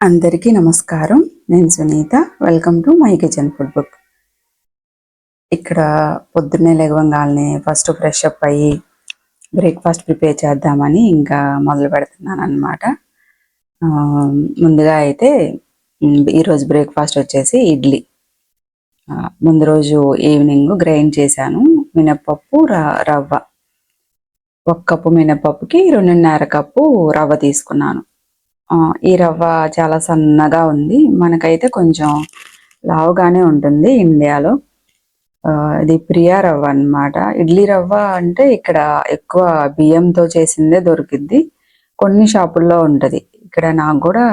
అందరికీ నమస్కారం. నేను Sunitha. Welcome to my kitchen food book. ఇక్కడ పొద్దున్నే లెగవంగాల్నే ఫస్ట్ ఫ్రెష్ అప్ అయ్యి బ్రేక్ఫాస్ట్ ప్రిపేర్ చేద్దామని ఇంకా మొదలు పెడుతున్నాను అనమాట. ముందుగా అయితే ఈరోజు బ్రేక్ఫాస్ట్ వచ్చేసి ఇడ్లీ. ముందు రోజు ఈవినింగ్ గ్రైండ్ చేశాను మినప్పప్పు, రవ్వ. 1 కప్పు మినప్పప్పుకి 2.5 కప్పు రవ్వ తీసుకున్నాను. ఈ రవ్వ చాలా సన్నగా ఉంది. మనకైతే కొంచెం లావుగానే ఉంటుంది ఇండియాలో. ఇది ప్రియా రవ్వ అన్నమాట. ఇడ్లీ రవ్వ అంటే ఇక్కడ ఎక్కువ బియ్యంతో చేసిందే దొరికిద్ది. కొన్ని షాపుల్లో ఉంటుంది. ఇక్కడ నాకు కూడా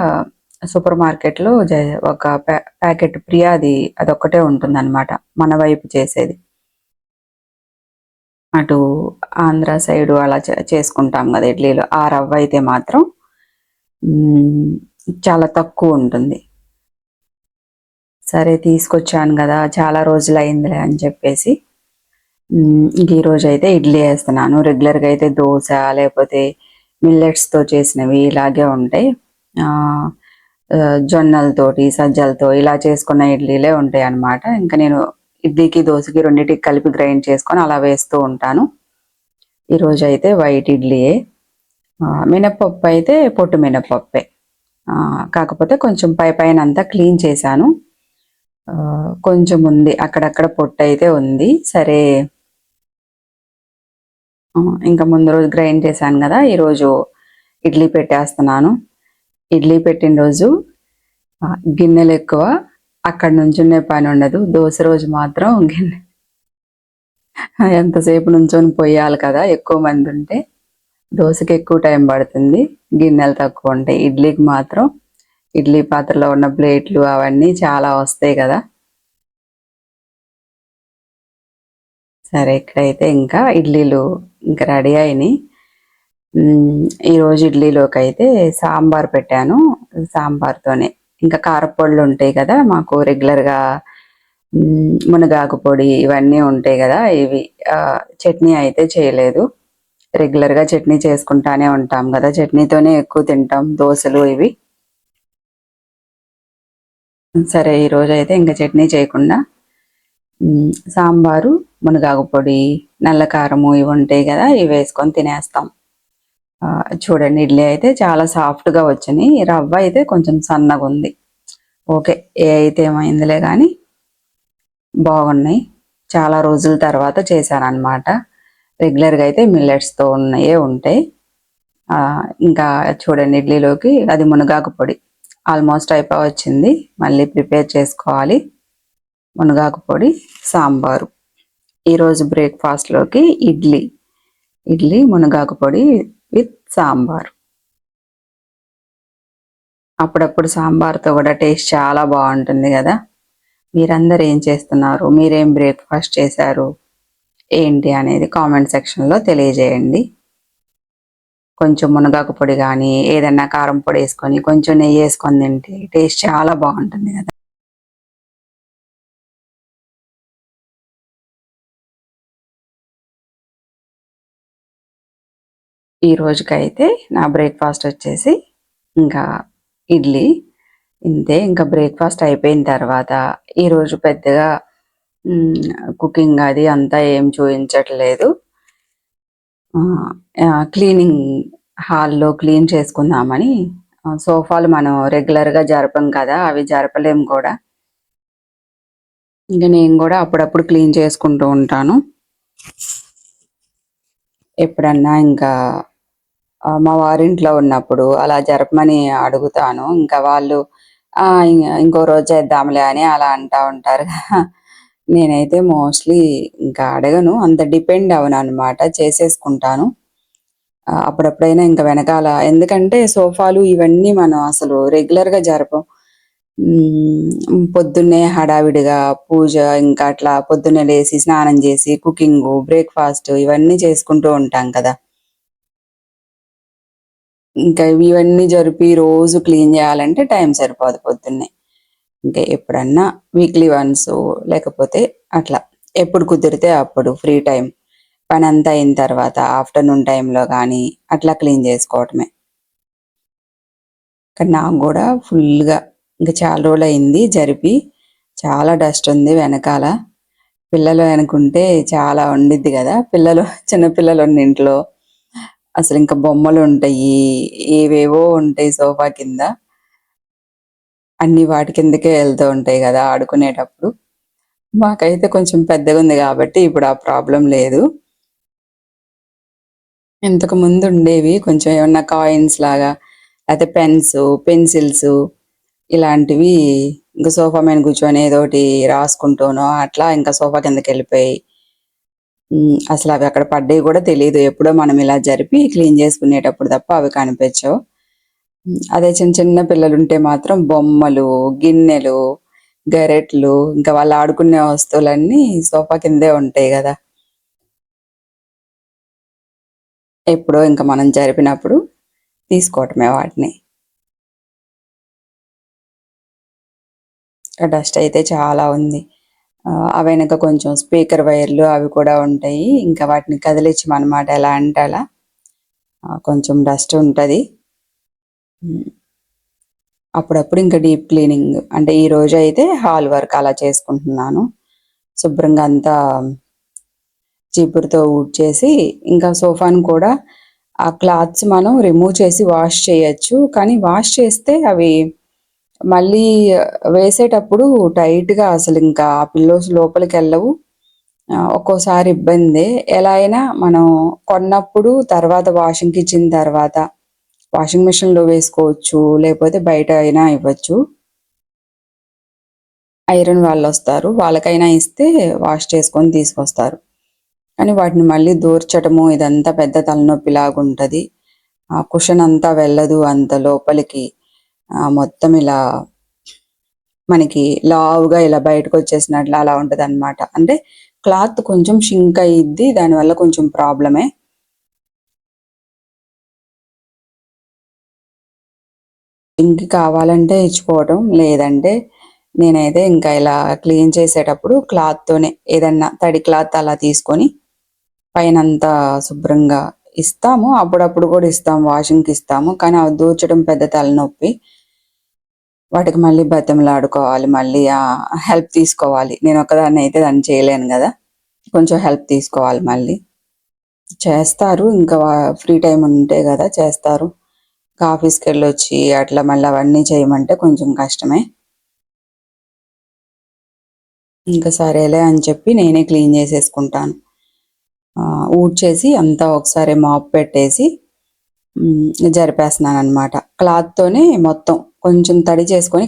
సూపర్ మార్కెట్లో ఒక ప్యాకెట్ ప్రియాది అదొక్కటే ఉంటుంది అనమాట, మన వైపు చేసేది. అటు ఆంధ్ర సైడు అలా చేసుకుంటాం కదా ఇడ్లీలో. ఆ రవ్వ అయితే మాత్రం చాలా తక్కువ ఉంటుంది. సరే తీసుకొచ్చాను కదా, చాలా రోజులు అయిందిలే అని చెప్పేసి ఇంక ఈరోజు అయితే ఇడ్లీ వేస్తున్నాను. రెగ్యులర్గా అయితే దోశ లేకపోతే మిల్లెట్స్తో చేసినవి ఇలాగే ఉంటాయి. జొన్నలతోటి సజ్జలతో ఇలా చేసుకున్న ఇడ్లీలే ఉంటాయి అన్నమాట. ఇంకా నేను ఇడ్లీకి దోశకి రెండింటికి కలిపి గ్రైండ్ చేసుకొని అలా వేస్తూ ఉంటాను. ఈరోజు అయితే వైట్ ఇడ్లీయే. మినప్పప్పు అయితే పొట్టు మినప్పప్పే, కాకపోతే కొంచెం పైన అంతా క్లీన్ చేశాను. కొంచెం ఉంది, అక్కడక్కడ పొట్టు అయితే ఉంది. సరే ఇంకా ముందు రోజు గ్రైండ్ చేశాను కదా, ఈరోజు ఇడ్లీ పెట్టేస్తున్నాను. ఇడ్లీ పెట్టిన రోజు గిన్నెలు ఎక్కువ, అక్కడ నుంచునే పని ఉండదు. దోశ రోజు మాత్రం గిన్నె ఎంతసేపు నుంచొని పోయాలి కదా, ఎక్కువ మంది ఉంటే. దోశకి ఎక్కువ టైం పడుతుంది, గిన్నెలు తక్కువ ఉంటాయి. ఇడ్లీకి మాత్రం ఇడ్లీ పాత్రలో ఉన్న ప్లేట్లు అవన్నీ చాలా వస్తాయి కదా. సరే ఇక్కడైతే ఇంకా ఇడ్లీలు ఇంకా రెడీ అయినాయి. ఈరోజు ఇడ్లీలోకి అయితే సాంబార్ పెట్టాను. సాంబార్తోనే ఇంకా కారపొడులు ఉంటాయి కదా మాకు రెగ్యులర్గా, మునగాకు పొడి ఇవన్నీ ఉంటాయి కదా. ఇవి చట్నీ అయితే చేయలేదు. రెగ్యులర్గా చట్నీ చేసుకుంటానే ఉంటాం కదా, చట్నీతోనే ఎక్కువ తింటాం దోశలు ఇవి. సరే ఈరోజు అయితే ఇంకా చట్నీ చేయకుండా సాంబారు, మునగాకు పొడి, నల్ల కారము ఇవి ఉంటాయి కదా, ఇవి వేసుకొని తినేస్తాం. చూడండి ఇడ్లీ అయితే చాలా సాఫ్ట్గా వచ్చినాయి. రవ్వ అయితే కొంచెం సన్నగా ఉంది. ఓకే, ఏ అయితే ఏమైందిలే కానీ బాగున్నాయి. చాలా రోజుల తర్వాత చేశాను అనమాట. రెగ్యులర్గా అయితే మిల్లెట్స్తో ఉన్నాయే ఉంటాయి. ఇంకా చూడండి ఇడ్లీలోకి అది మునగాకు పొడి ఆల్మోస్ట్ అయిపోయి వచ్చింది. మళ్ళీ ప్రిపేర్ చేసుకోవాలి. మునగాకు పొడి, సాంబారు. ఈరోజు బ్రేక్ఫాస్ట్లోకి ఇడ్లీ మునగాకు పొడి విత్ సాంబార్. అప్పుడప్పుడు సాంబార్తో కూడా టేస్ట్ చాలా బాగుంటుంది కదా. మీరందరూ ఏం చేస్తున్నారు, మీరేం బ్రేక్ఫాస్ట్ చేశారు ఏంటి అనేది కామెంట్ సెక్షన్లో తెలియజేయండి. కొంచెం మునగాకు పొడి కానీ ఏదన్నా కారం పొడి వేసుకొని కొంచెం నెయ్యి వేసుకొని తింటే టేస్ట్ చాలా బాగుంటుంది కదా. ఈ రోజుకైతే నా బ్రేక్ఫాస్ట్ వచ్చేసి ఇంకా ఇడ్లీ ఇంతే. ఇంకా బ్రేక్ఫాస్ట్ అయిపోయిన తర్వాత ఈరోజు పెద్దగా కుకింగ్ అది అంతా ఏం చూపించట్లేదు. క్లీనింగ్ హాల్లో క్లీన్ చేసుకుందామని. సోఫాలు మనం రెగ్యులర్గా జరపం కదా, అవి జరపలేం కూడా. ఇంకా నేను కూడా అప్పుడప్పుడు క్లీన్ చేసుకుంటూ ఉంటాను. ఎప్పుడన్నా ఇంకా మా వారింట్లో ఉన్నప్పుడు అలా జరపమని అడుగుతాను. ఇంకా వాళ్ళు ఇంకో రోజు చేద్దాంలే అని అలా అంటూ ఉంటారు. నేనైతే మోస్ట్లీ ఇంకా అడగను, అంత డిపెండ్ అవను అనమాట, చేసేసుకుంటాను. అప్పుడప్పుడైనా ఇంకా వెనకాల, ఎందుకంటే సోఫాలు ఇవన్నీ మనం అసలు రెగ్యులర్గా జరపం. పొద్దున్నే హడావిడిగా పూజ, ఇంకా అట్లా పొద్దున్నే లేచి స్నానం చేసి కుకింగ్, బ్రేక్ఫాస్ట్ ఇవన్నీ చేసుకుంటూ ఉంటాం కదా. ఇంకా ఇవన్నీ జరిపి రోజు క్లీన్ చేయాలంటే టైం సరిపోదు పొద్దున్నే. ఇంకా ఎప్పుడన్నా వీక్లీ వన్స్ లేకపోతే అట్లా ఎప్పుడు కుదిరితే అప్పుడు ఫ్రీ టైం పని అంతా అయిన తర్వాత ఆఫ్టర్నూన్ టైంలో కానీ అట్లా క్లీన్ చేసుకోవటమే. కానీ నాకు కూడా ఫుల్గా ఇంకా చాలా రోజులు అయింది జరిపి. చాలా డస్ట్ ఉంది వెనకాల. పిల్లలు అనుకుంటే చాలా ఉండిద్ది కదా, చిన్న పిల్లలు ఉన్న ఇంట్లో అసలు ఇంకా బొమ్మలు ఉంటాయి, ఏవేవో ఉంటాయి సోఫా కింద. అన్ని వాటి కిందకే వెళ్తూ ఉంటాయి కదా ఆడుకునేటప్పుడు. మాకైతే కొంచెం పెద్దగా ఉంది కాబట్టి ఇప్పుడు ఆ ప్రాబ్లం లేదు. ఇంతకు ముందు ఉండేవి కొంచెం ఏమన్నా కాయిన్స్ లాగా, లేకపోతే పెన్స్, పెన్సిల్స్ ఇలాంటివి ఇంకా సోఫా మీద కూర్చొని ఏదోటి రాసుకుంటూనో అట్లా ఇంకా సోఫా కిందకి వెళ్ళిపోయి అసలు అవి అక్కడ పడ్డాయి కూడా తెలియదు. ఎప్పుడో మనం ఇలా జరిపి క్లీన్ చేసుకునేటప్పుడు తప్ప అవి కనిపించవు. అదే చిన్న చిన్న పిల్లలు ఉంటే మాత్రం బొమ్మలు, గిన్నెలు, గరెట్లు ఇంకా వాళ్ళు ఆడుకునే వస్తువులన్నీ సోఫా కిందే ఉంటాయి కదా. ఎప్పుడో ఇంకా మనం జరిపినప్పుడు తీసుకోవటమే వాటిని. డస్ట్ అయితే చాలా ఉంది. ఆ వెనక కొంచెం స్పీకర్ వైర్లు అవి కూడా ఉంటాయి. ఇంకా వాటిని కదిలించమన్నమాట, ఎలా అంటే అలా. కొంచెం డస్ట్ ఉంటుంది. అప్పుడప్పుడు ఇంకా డీప్ క్లీనింగ్ అంటే ఈ రోజు అయితే హాల్ వర్క్ అలా చేసుకుంటున్నాను. శుభ్రంగా అంతా చీపురుతో ఊడ్చేసి, ఇంకా సోఫాను కూడా ఆ క్లాత్స్ మనం రిమూవ్ చేసి వాష్ చేయొచ్చు. కానీ వాష్ చేస్తే అవి మళ్ళీ వేసేటప్పుడు టైట్గా అసలు ఇంకా ఆ పిల్లోస్ లోపలికి వెళ్ళవు. ఒక్కోసారి ఇబ్బందే. ఎలా అయినా మనం కొన్నప్పుడు తర్వాత వాషింగ్కి ఇచ్చిన తర్వాత వాషింగ్ మిషన్లో వేసుకోవచ్చు, లేకపోతే బయట అయినా ఇవ్వచ్చు. ఐరన్ వాళ్ళు వస్తారు, వాళ్ళకైనా ఇస్తే వాష్ చేసుకొని తీసుకొస్తారు. కానీ వాటిని మళ్ళీ దూర్చటము ఇదంతా పెద్ద తలనొప్పిలాగుంటుంది. ఆ కుషన్ అంతా వెళ్ళదు అంత లోపలికి. మొత్తం ఇలా మనకి లావుగా ఇలా బయటకు వచ్చేసినట్లు అలా ఉంటుంది అనమాట. అంటే క్లాత్ కొంచెం షింక్ అయ్యిద్ది, దానివల్ల కొంచెం ప్రాబ్లమే. ఇంక కావాలంటే ఇచ్చుకోవటం, లేదంటే నేనైతే ఇంకా ఇలా క్లీన్ చేసేటప్పుడు క్లాత్తోనే ఏదన్నా తడి క్లాత్ అలా తీసుకొని పైనంతా శుభ్రంగా ఇస్తాము. అప్పుడప్పుడు కూడా ఇస్తాము, వాషింగ్కి ఇస్తాము. కానీ అవి దూర్చడం పెద్ద తలనొప్పి. వాటికి మళ్ళీ బతిమలాడుకోవాలి, మళ్ళీ హెల్ప్ తీసుకోవాలి. నేను ఒకదాన్ని అయితే దాన్ని చేయలేను కదా, కొంచెం హెల్ప్ తీసుకోవాలి. మళ్ళీ చేస్తారు, ఇంకా ఫ్రీ టైం ఉంటే కదా చేస్తారు. ఆఫీస్కి వెళ్ళొచ్చి అట్లా మళ్ళీ అవన్నీ చేయమంటే కొంచెం కష్టమే. ఇంకా సరేలే అని చెప్పి నేనే క్లీన్ చేసేసుకుంటాను. ఊడ్చేసి అంతా ఒకసారి మాప్ పెట్టేసి జరిపేస్తున్నాను అనమాట. క్లాత్తోనే మొత్తం కొంచెం తడి చేసుకొని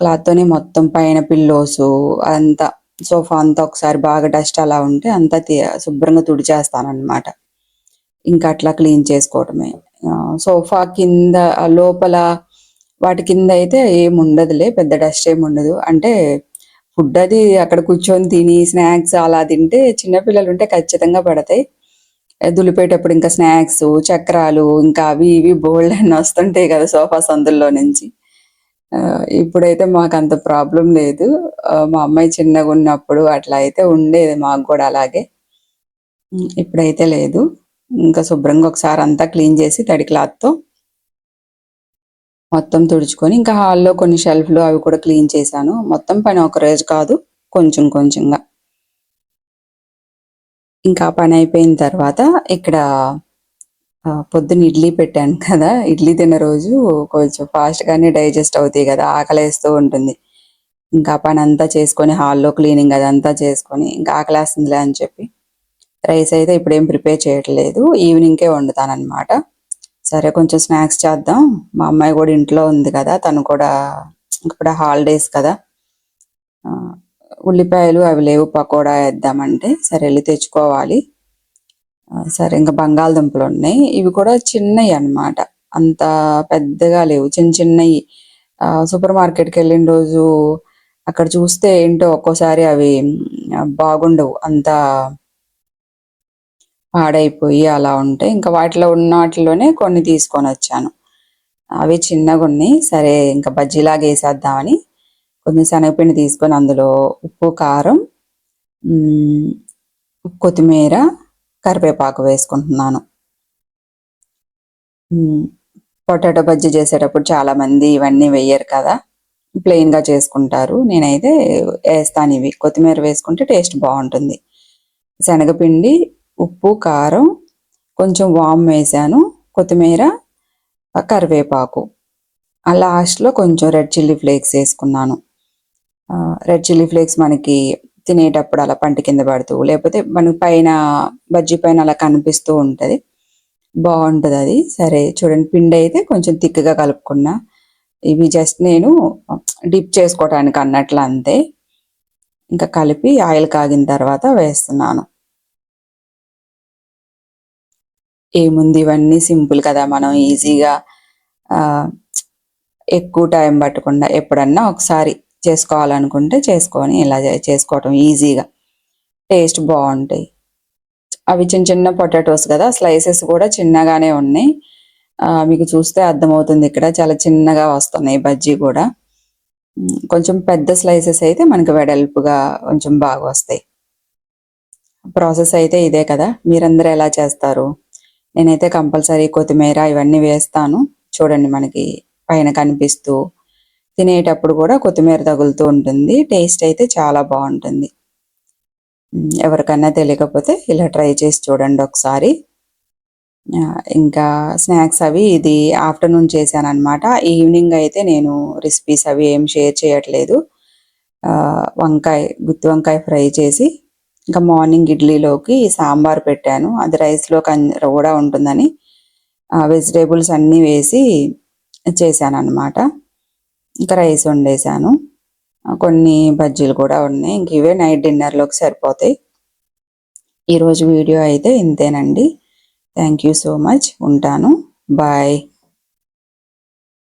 క్లాత్తోనే మొత్తం పైన పిల్లోసు అంతా సోఫా అంతా ఒకసారి బాగా డస్ట్ అలా ఉంటే అంతా శుభ్రంగా తుడిచేస్తాను అనమాట. ఇంకా అట్లా క్లీన్ చేసుకోవటమే. సోఫా కింద లోపల వాటి కింద అయితే ఏముండదులే, పెద్ద డస్ట్ ఏముండదు. అంటే ఫుడ్ అది అక్కడ కూర్చొని తిని స్నాక్స్ అలా తింటే చిన్నపిల్లలు ఉంటే ఖచ్చితంగా పడతాయి. దులిపేటప్పుడు ఇంకా స్నాక్స్, చక్రాలు ఇంకా అవి ఇవి బోల్డ్ అని వస్తుంటాయి కదా సోఫా సందుల్లో నుంచి. ఇప్పుడైతే మాకు అంత ప్రాబ్లం లేదు. మా అమ్మాయి చిన్నగా ఉన్నప్పుడు అట్లా అయితే ఉండేది మాకు కూడా అలాగే. ఇప్పుడైతే లేదు. ఇంకా శుభ్రంగా ఒకసారి అంతా క్లీన్ చేసి తడి క్లాత్తో మొత్తం తుడుచుకొని, ఇంకా హాల్లో కొన్ని షెల్ఫ్లు అవి కూడా క్లీన్ చేశాను. మొత్తం పని ఒక రోజు కాదు, కొంచెం కొంచెంగా. ఇంకా పని అయిపోయిన తర్వాత ఇక్కడ పొద్దున్న ఇడ్లీ పెట్టాను కదా, ఇడ్లీ తిన్న రోజు కొంచెం ఫాస్ట్గానే డైజెస్ట్ అవుతాయి కదా, ఆకలేస్తూ ఉంటుంది. ఇంకా పని అంతా చేసుకొని హాల్లో క్లీనింగ్ అదంతా చేసుకొని ఇంకా ఆకలేస్తుందిలే అని చెప్పి రైస్ అయితే ఇప్పుడేం ప్రిపేర్ చేయట్లేదు, ఈవినింగ్కే వండుతానమాట. సరే కొంచెం స్నాక్స్ చేద్దాం, మా అమ్మాయి కూడా ఇంట్లో ఉంది కదా, తను కూడా ఇప్పుడు హాలిడేస్ కదా. ఉల్లిపాయలు అవి లేవు, పకోడా వేద్దామంటే సరే వెళ్ళి తెచ్చుకోవాలి. సరే ఇంకా బంగాళదుంపలు ఉన్నాయి, ఇవి కూడా చిన్నవి అన్నమాట, అంత పెద్దగా లేవు, చిన్న చిన్నవి. సూపర్ మార్కెట్కి వెళ్ళిన రోజు అక్కడ చూస్తే ఏంటో ఒక్కోసారి అవి బాగుండవు, అంత పాడైపోయి అలా ఉంటాయి. ఇంకా వాటిలో ఉన్న వాటిలోనే కొన్ని తీసుకొని వచ్చాను, అవి చిన్నగా ఉన్నాయి. సరే ఇంకా బజ్జీలాగా వేసేద్దామని కొంచెం శనగపిండి తీసుకొని అందులో ఉప్పు, కారం, కొత్తిమీర, కరివేపాకు వేసుకుంటున్నాను. పొటాటో బజ్జీ చేసేటప్పుడు చాలా మంది ఇవన్నీ వేయరు కదా, ప్లెయిన్గా చేసుకుంటారు. నేనైతే వేస్తాను ఇవి, కొత్తిమీర వేసుకుంటే టేస్ట్ బాగుంటుంది. శనగపిండి, ఉప్పు, కారం, కొంచెం వామ్ వేసాను, కొత్తిమీర, కరివేపాకు, ఆ లాస్ట్లో కొంచెం రెడ్ చిల్లీ ఫ్లేక్స్ వేసుకున్నాను. రెడ్ చిల్లీ ఫ్లేక్స్ మనకి తినేటప్పుడు అలా పంట కింద పడుతూ, లేకపోతే మనకి పైన బజ్జీ పైన అలా కనిపిస్తూ ఉంటుంది, బాగుంటుంది అది. సరే చూడండి, పిండి అయితే కొంచెం థిక్గా కలుపుకున్నా. ఇవి జస్ట్ నేను డిప్ చేసుకోవటానికి అన్నట్లు అంతే. ఇంకా కలిపి ఆయిల్ కాగిన తర్వాత వేస్తున్నాను. ఏముంది, ఇవన్నీ సింపుల్ కదా, మనం ఈజీగా ఎక్కువ టైం పట్టకుండా ఎప్పుడన్నా ఒకసారి చేసుకోవాలనుకుంటే చేసుకొని ఇలా చేసుకోవటం ఈజీగా, టేస్ట్ బాగుంటాయి. అవి చిన్న చిన్న పొటాటోస్ కదా, స్లైసెస్ కూడా చిన్నగానే ఉన్నాయి. మీకు చూస్తే అర్థమవుతుంది, ఇక్కడ చాలా చిన్నగా వస్తున్నాయి బజ్జీ కూడా. కొంచెం పెద్ద స్లైసెస్ అయితే మనకి వెడల్పుగా కొంచెం బాగా వస్తాయి. ప్రాసెస్ అయితే ఇదే కదా, మీరందరూ ఎలా చేస్తారు? నేనైతే కంపల్సరీ కొత్తిమీర ఇవన్నీ వేస్తాను. చూడండి, మనకి పైన కనిపిస్తూ తినేటప్పుడు కూడా కొత్తిమీర తగులుతూ ఉంటుంది. టేస్ట్ అయితే చాలా బాగుంటుంది. ఎవరికన్నా తెలియకపోతే ఇలా ట్రై చేసి చూడండి ఒకసారి. ఇంకా స్నాక్స్ అవి ఇది ఆఫ్టర్నూన్ చేశాను అనమాట. ఈవినింగ్ అయితే నేను రెసిపీస్ అవి ఏం షేర్ చేయట్లేదు. గుత్తి వంకాయ ఫ్రై చేసి, ఇంకా మార్నింగ్ ఇడ్లీలోకి సాంబార్ పెట్టాను. అది రైస్లో కూడా ఉంటుందని వెజిటేబుల్స్ అన్నీ వేసి చేశాను అనమాట. ఇంకా రైస్ వండేసాను. కొన్ని బజ్జీలు కూడా ఉన్నాయి. ఇంక ఇవే నైట్ డిన్నర్లోకి సరిపోతాయి. ఈరోజు వీడియో అయితే ఇంతేనండి. Thank you so much. ఉంటాను. బాయ్.